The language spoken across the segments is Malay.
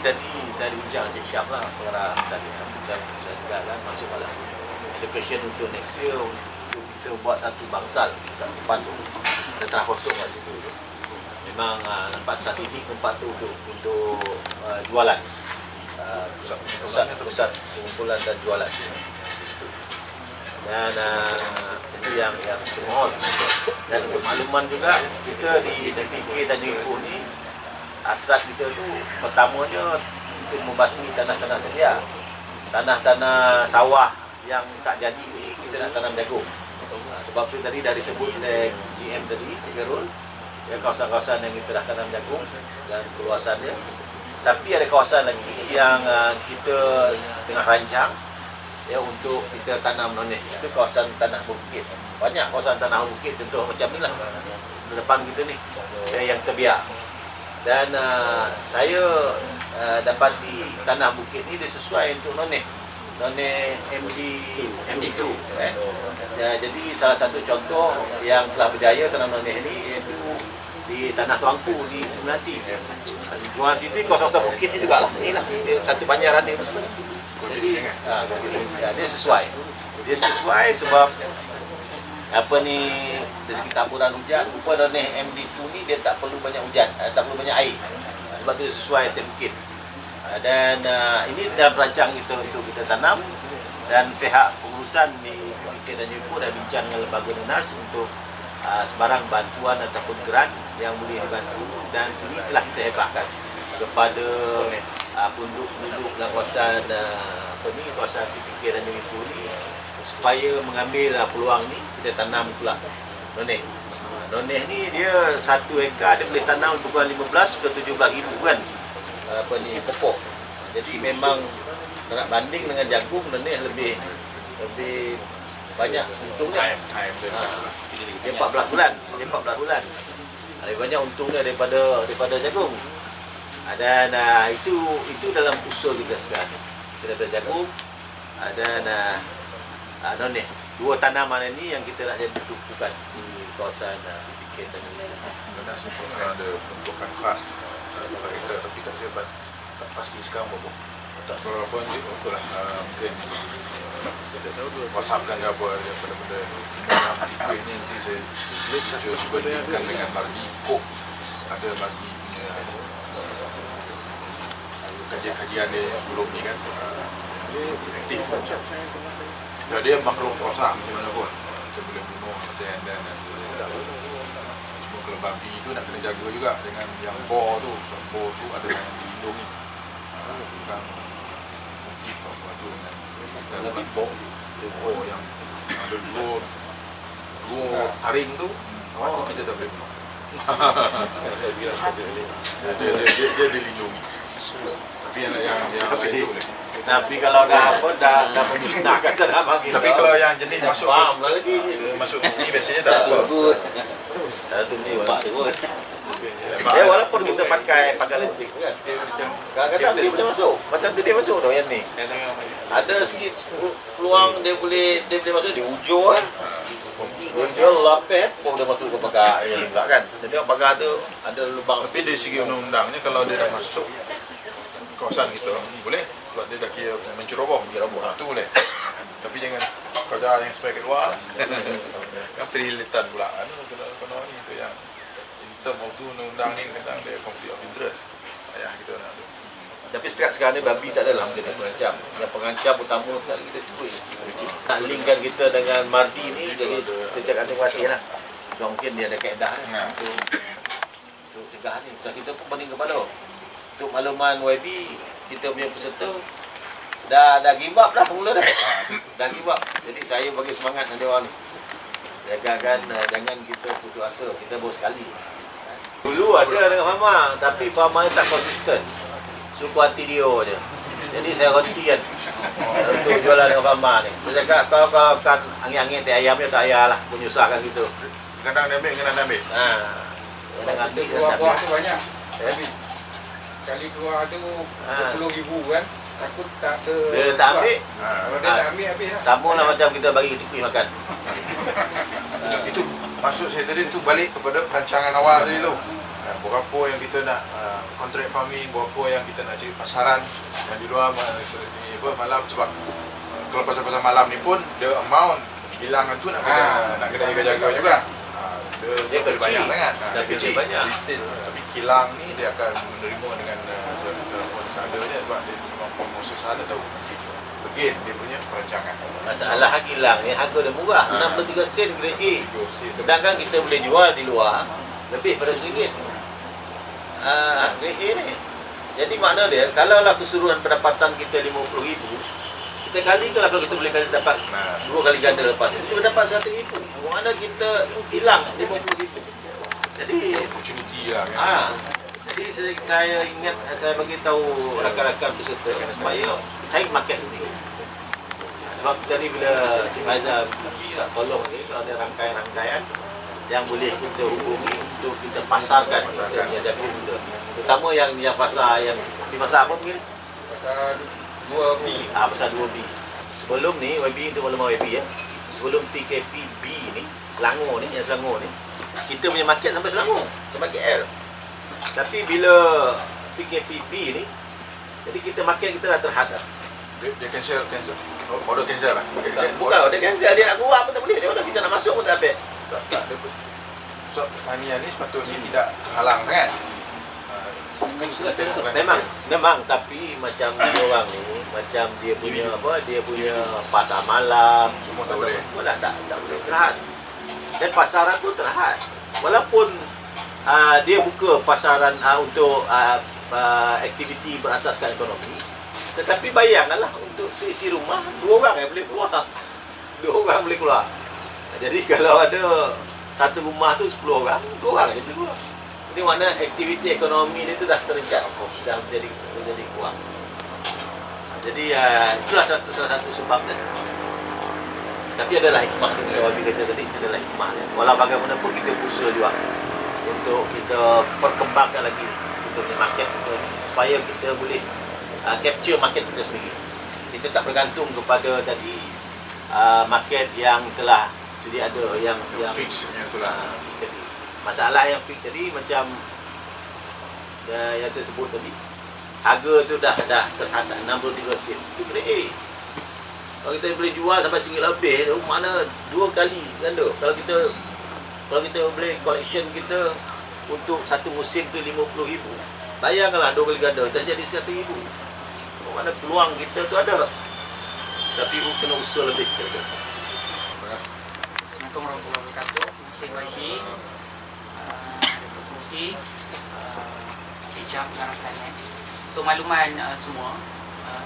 tadi saya diuncang Encik Syam lah pengarah tadi. Saya juga kan masuk dalam education untuk next year untuk kita buat satu bangsal kat depan tu. Ada tanah kosong kat situ tu. Memang nampak strategik tempat tu untuk jualan. Pusat pengumpulan dan jualan. Dan itu yang termohon. Dan untuk makluman juga, kita di NPK Tanjung Ipoh ni, hasrat kita tu pertamanya kita membasmi tanah-tanah tersedia. Tanah-tanah sawah yang tak jadi ni kita nak tanam jagung. Sebab tu tadi dah disebut oleh GM tadi, Gerul, ya, kawasan-kawasan yang kita dah tanam jagung dan keluasannya. Tapi ada kawasan lagi yang kita tengah rancang ya untuk kita tanam noneh. Itu kawasan tanah bukit. Banyak kawasan tanah bukit contoh macam ni lah di depan kita ni yang terbiak. Dan saya dapati tanah bukit ni dia sesuai untuk noneh MD2 ya, jadi salah satu contoh yang telah berjaya tanam noneh ni iaitu di Tanah Tuangku di Semenanti. Jual itu kawasan bukit ni jugalah. Inilah dia satu banjaran dia semua. Jadi dia sesuai sebab apa ni dari segi taburan hujan, rupa noneh MD2 ni dia tak perlu banyak hujan, tak perlu banyak air. Sebab tu dia sesuai atas bukit. Dan ini dalam rancang kita untuk kita tanam, dan pihak pengurusan di NPK Tanjung Ipoh dah bincang dengan lembaga NENAS untuk sebarang bantuan ataupun grant yang boleh dibantu, dan ini telah kita hebahkan kepada penduduk dalam kawasan kawasan NPK Tanjung Ipoh ni supaya mengambil peluang ni kita tanam pula noneh. Noneh ni dia 1 hektar dia boleh tanam bukan 15 ke 17 ribu kan pokok. Jadi memang nak banding dengan jagung, noneh lebih banyak untungnya. Dia 14 bulan. Lebih banyak untungnya daripada jagung. Dan itu dalam usaha kita sekarang. Daripada jagung dan noneh. Dua tanaman ini yang kita nak jadi tumpukan di kawasan PPK tadi. Kerana semua ada bentukan khas kita, tapi tak pasti sekarang berapa. Tak berapa ni lah mungkin WhatsApp kan apa daripada benda ini nanti saya cuba bandingkan dengan Mardi Kok. Ada Mardi punya kajian-kajian dia sebelum ni kan aktif macam jadi dia makhluk rosak macam mana pun kita boleh bunuh dan semua kalau babi tu nak kena jaga juga dengan yang bor tu. Bor tu ada yang dilindungi bukan konflik apa tu dengan kita bor yang ada dua taring tu itu kita tak boleh bunuh. Dia dilindungi. Tapi yang lain tu tapi kalau dah memusnahkan tak nak bagi. Tapi kalau yang jenis masuk masuk ni biasanya tak apa. Tu ni pak tu. Ya walaupun kita pakai elektrik kan. Kadang-kadang dia boleh masuk. Macam tu dia masuk tu yang ni. Ada sikit peluang dia boleh masuk di hujung kan. Dia lapet pun dia masuk ke pagar yang enggak kan. Jadi pagar tu ada lubang. Tapi dari segi undang-undangnya kalau dia dah masuk kawasan kita boleh sebab dia dah kira menceroboh tu boleh. Tapi jangan kerja yang sampai ke luar kan perilitan pula kalau ni tu yang in term of tu undang ni tentang dia conflict of interest ayah kita nak tu. Tapi setakat sekarang ni babi tak adalah menjadi pengancam. Yang pengancam utama sekali kita cuba nak linkkan kita dengan Mardi ni, jadi kita cakap terima kasih lah. Sebab mungkin dia ada kaedah untuk cegah ni. Sebab kita pun banding kepada untuk makluman YB, kita punya peserta dah give up dah mula dah. Dah give up. Jadi saya bagi semangat dengan dia orang ni. Jangan kita putus asa. Kita baru sekali. Dulu ada dengan Fama, tapi Fama tak konsisten. Suku anti dia je. Jadi saya henti kan untuk jualan dengan Fama ni. Saya cakap kau kan angin-angin teh ayam dia tak payahlah menyusahkan gitu. Kadang dia ambil, kadang tak ambil. Kadang ambil, kadang tak ambil. Banyak. Kali keluar tu 20,000 kan. Takut tak ada. Dia tak ambil. Kalau dia tak ambil habis lah. Sama lah macam kita bagi tikui makan. Itu maksud saya tadi tu balik kepada perancangan awal tadi tu. berapa yang kita nak contract farming, berapa yang kita nak cari pasaran yang di luar malam, sebab kalau pasar-pasar malam ni pun the amount hilangan tu nak kena jaga juga. Dia banyak sangat. Dia kecil. Tapi kilang ni dia akan menerima dengan seadanya sebab dia memang proses sana tahu. Again, dia punya perancangan. Masalah kilang ni harga dia murah, 63 sen grade A. Sedangkan kita boleh jual di luar lebih pada RM1. Grade A ni. Jadi makna dia, kalaulah keseluruhan pendapatan kita RM50,000, kita kalikan kalau kita boleh dapat 2 kali ganda lepas itu, kita dapat RM100,000. Makna kita hilang RM50,000. Jadi opportunity lah kan. Jadi saya ingat, saya bagi tahu rakan-rakan peserta supaya cari market sendiri. Sebab tadi bila Cik Faizal tak tolong ni, kalau ada rangkaian-rangkaian yang boleh kita hubungi untuk kita pasarkan yang jaga kita. Terutama yang pasar yang di pasar apa mungkin? Pasar 2B. Pasar 2B. Sebelum ni YB untuk maklumat YB ya. Sebelum PKPB ni, Selangor ni, kita punya market sampai Selangor, sampai KL. Tapi bila PKPB ni, jadi kita market kita dah terhadap. Dia cancel. Order cancel lah. Bukan order cancel, dia nak keluar pun tak boleh. Dia orang kita nak masuk pun tak dapat. Tak. So pertanian ni sepatutnya tidak terhalang sangat. Kan sudah tengok kan. Memang tapi macam dia orang ni, macam dia punya pasar malam semua tak boleh. Semua tak boleh terhad. Dan pasaran pun terhad. Walaupun dia buka pasaran untuk aktiviti berasaskan ekonomi, tetapi bayangkanlah untuk seisi rumah 2 orang yang boleh keluar. 2 orang boleh keluar. Jadi kalau ada satu rumah tu 10 orang, 2 orang je boleh keluar. Ini makna aktiviti ekonomi dia tu dah terjerat, dah menjadi kurang. Jadi itulah salah satu sebab dia. Tapi adalah hikmah dia. Kalau kita tadi adalah hikmah dia. Walau bagaimanapun kita berusaha juga untuk kita perkembangkan lagi kita punya market kita, supaya kita boleh capture market kita sendiri. Kita tak bergantung kepada tadi market yang telah sedia ada yang fix yang itulah. Masalah yang fix tadi macam yang saya sebut tadi, harga tu dah terhadap 63 sen. Itu grade A. Kalau kita boleh jual sampai RM1 lebih, mana 2 kali ganda. Kalau kita boleh collection kita untuk satu musim tu RM50,000, bayangkanlah 2 kali ganda, tak jadi RM100,000. Mana peluang kita tu ada. Tapi kena usul lebih sekali. Assalamualaikum warahmatullahi wabarakatuh. Terima kasih YB, Dr. Fungsi, Cik Jam dan rakan. Untuk makluman semua,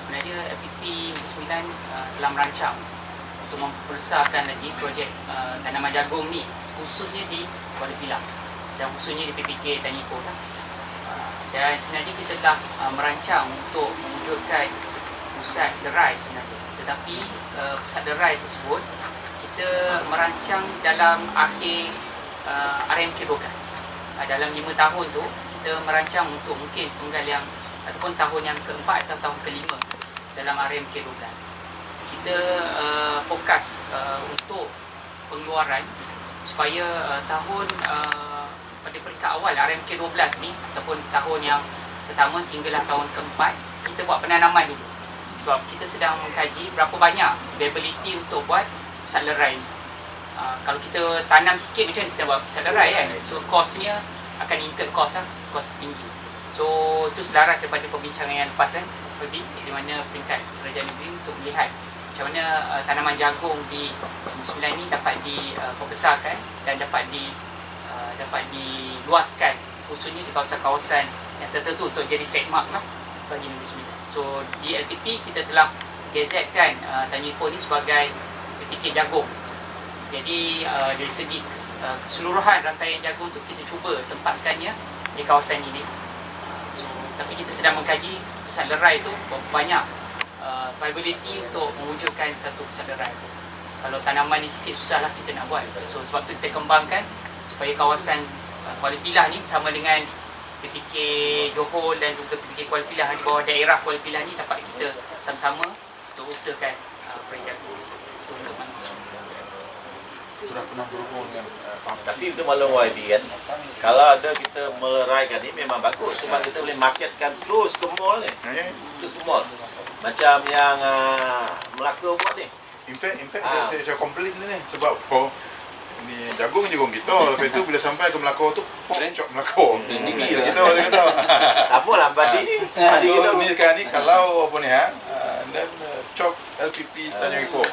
sebenarnya LPP 9 telah merancang untuk membesarkan lagi projek tanaman jagung ni, khususnya di Kuala Pilah dan khususnya di PPK Taniko lah. Dan sebenarnya kita telah merancang untuk mewujudkan pusat derai sebenarnya. Tetapi pusat derai tersebut kita merancang dalam akhir RMK 12. Dalam 5 tahun tu kita merancang untuk mungkin penggalian ataupun tahun yang keempat atau tahun kelima dalam RMK 12. Kita fokus untuk pengeluaran supaya tahun pada peringkat awal RMK 12 ni ataupun tahun yang pertama sehinggalah tahun keempat kita buat penanaman dulu. Sebab kita sedang mengkaji berapa banyak viability untuk buat pusat lerai ni. Kalau kita tanam sikit macam kita buat pusat lerai kan. So kosnya akan incur kos tinggi. So itu selaras daripada perbincangan yang lepas kan, di mana peringkat kerajaan negeri untuk melihat macam mana tanaman jagung di Negeri Sembilan ni dapat diperbesarkan dan dapat diluaskan khususnya di kawasan-kawasan yang tertentu untuk jadi trademark lah bagi Negeri Sembilan. So di LPP kita telah gazetkan Tanjung ni sebagai PPK jagung. Jadi dari segi keseluruhan rantaian jagung tu kita cuba tempatkannya di kawasan ini. So, tapi kita sedang mengkaji pusat lerai tu banyak viability untuk mewujudkan satu pusat lerai tu. Kalau tanaman ni sikit susahlah kita nak buat. So sebab tu kita kembangkan supaya kawasan Kuala Pilah ni bersama dengan PPK Johor dan juga PPK Kuala Pilah di bawah daerah Kuala Pilah ni dapat kita sama-sama untuk usahakan projek untuk manusia. sudah pernah berhubung dengan Tapi untuk maklum YB kan, kalau ada kita meleraikan ni memang bagus sebab kita boleh marketkan terus ke mall ni. Terus ke mall. Macam yang Melaka buat ni. In fact saya komplain ni sebab ni jagung kita, lepas tu bila sampai ke Melaka tu cok Melaka. Ni kita kata. Sama lah padi ni. Padi kita So ni sekarang ni kalau apa ni dan cok LPP Tanjung Ipoh.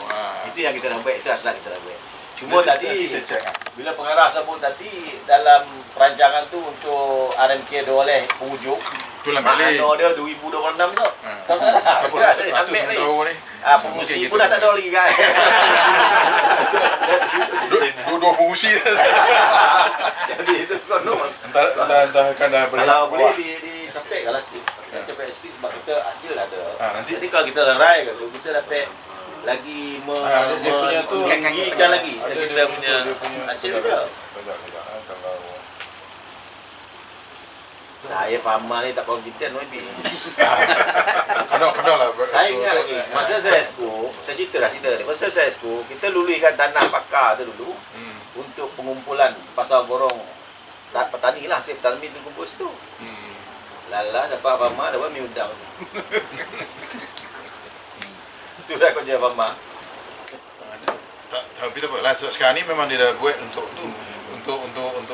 itu yang kita nak buat, itu asal kita nak buat. Cuma tadi saya cek bila pengarah sebut tadi dalam perancangan tu untuk RMK dia oleh penghujung itulah balik. makna dia 2026 tu. Tahu tak? Apa nak Ambil lagi. tahu ni? Pengusi pun dah tak ada lagi kan. Dua pengusi. Jadi itu konon. Entah kan dah boleh. Kalau boleh dicapai kalau sikit. Capai sikit sebab kita hasil ada. Nanti Jadi kalau kita lerai kata kita dapat lagi dia punya tu meninggikan lagi kita punya hasil dia. Kalau Saya Fahma ni tak konfident YB. kena lah. Saya ingat lagi masa saya exco, saya cerita ni. Masa saya exco, kita luluikan tanah pakar tu dulu untuk pengumpulan pasar borong petani lah, saya petani tu kumpul situ. Lala dapat Fahma dapat miudang. Itu dah kerja Fahma. Tapi tak apalah, sekarang ni memang dia dah buat untuk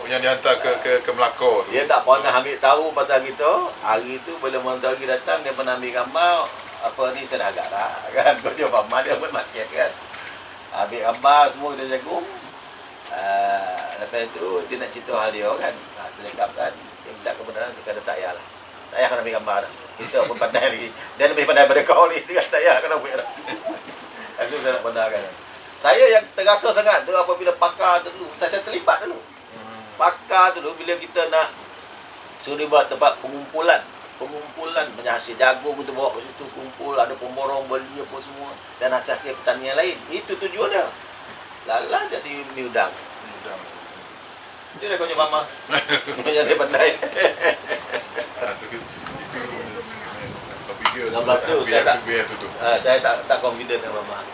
yang dihantar ke Melaka tu. Dia tak pernah ambil tahu pasal kita. Hari tu bila mentari datang dia pernah ambil gambar apa ni saya dah agak dah kan. Kerja Fahma dia buat market kan. Ambil gambar semua kita jagung. Lepas tu dia nak cerita hal dia kan. Saya cakap kan dia minta kebenaran saya kata tak payahlah. Tak payah kena ambil gambar dah. Kita pun pandai lagi. Dia lebih pandai daripada kau ni. Dia kata tak payah kena buat dah. Lepas tu saya nak benarkan. Saya yang terasa sangat tu apabila pakar tu dulu. Saya terlibat dulu. Pakar tu dulu bila kita nak suruh buat tempat pengumpulan macam hasil jagung kita bawa ke situ kumpul, ada pemborong beli apa semua dan hasil-hasil pertanian lain. Itu tujuan dia. Lala jadi miudang. Dia dah kau Mama. Sebenarnya dia pandai. Tapi dia Gambar tu saya tak biar tu. saya tak confident dengan Mama.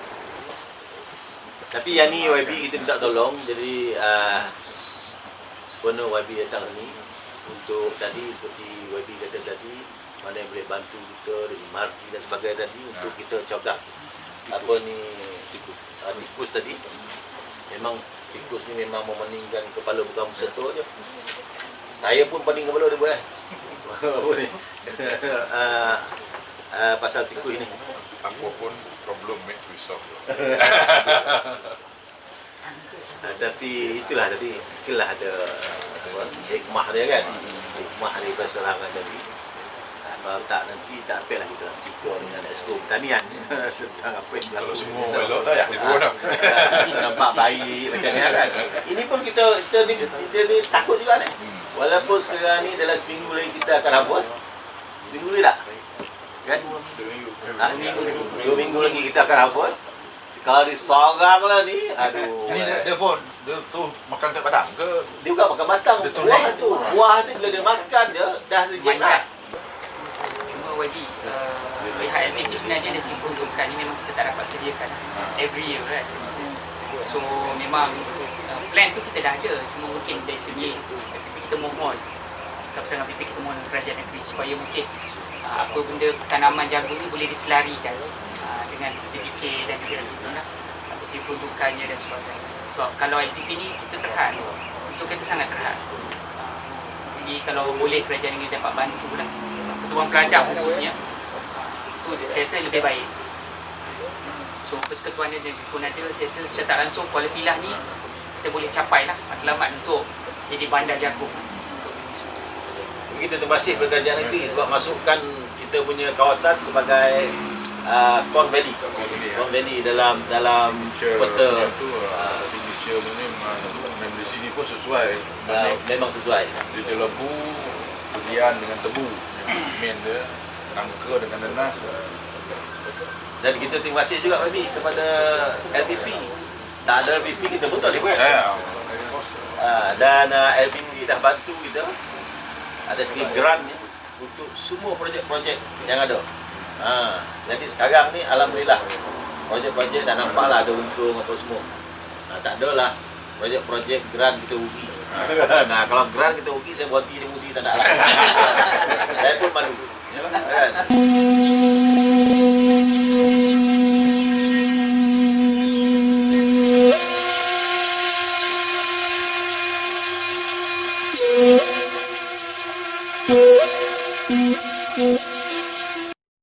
Tapi yang ni YB kita minta tolong. Jadi sepenuh YB datang ni untuk tadi seperti YB kata tadi mana yang boleh bantu kita dari marti dan sebagainya tadi untuk kita cegah apa ni tikus tadi. Memang tikus ni memang memeningkan kepala bukan bersetur je. Saya pun pening kepala dia boleh. Apa ni? Pasal tikus ni. Apa pun problem make to resolve. Tapi itulah tadi itulah ada hikmah dia kan. Hikmah dari serangan tadi. Kalau tak nanti tak apa lah kita nak cerita dengan exco pertanian tentang apa yang berlaku. Kalau semua elok tak ya itu pun nampak baik macam ni kan. Ini pun kita ni takut juga ni. Walaupun sekarang ni dalam seminggu lagi kita akan hapus. Seminggu lagi tak? Kan? 2 minggu lagi kita akan hapus. Kalau disorang lah ni, aduh. Ini dia pun dia tu makan kat batang ke? Dia bukan makan batang. Buah tu bila dia makan je dah reject lah. Cuma YB, pihak LPP sebenarnya dari segi peruntukan ni memang kita tak dapat sediakan every year kan. So memang plan tu kita dah ada, cuma mungkin dari segi LPP kita mohon bersama-sama LPP kita mohon kerajaan negeri supaya mungkin apa benda tanaman jagung ni boleh diselarikan dengan PPK dan juga LPP lah, dari segi peruntukannya dan sebagainya. Sebab kalau LPP ni kita terhad, untuk kita sangat terhad. Jadi kalau boleh kerajaan negeri dapat bantu lah, Ketuan Peladang khususnya, tu saya rasa lebih baik. So persekutuan dia pun ada, saya rasa secara tak langsung kualiti lah ni kita boleh capai lah matlamat untuk jadi bandar jagung. Kita terima kasih kepada kerajaan negeri sebab masukkan kita punya kawasan sebagai Corn Valley. Corn Valley dalam peta tu signature ni memang di sini pun sesuai. memang sesuai. Dia lembu berlian dengan tebu. Main dia nangka dengan nanas. Dan kita terima kasih juga YB kepada LPP. Tak ada LPP kita pun tak boleh buat. Dan LPP dah bantu kita ada segi grant ni untuk semua projek-projek yang ada. Jadi sekarang ni alhamdulillah projek-projek dah nampaklah ada untung apa semua. Tak adalah projek grant kita rugi. Nah, kalau grant kita rugi, saya berhenti di musik tak nak lah. Saya pun malu. Kan?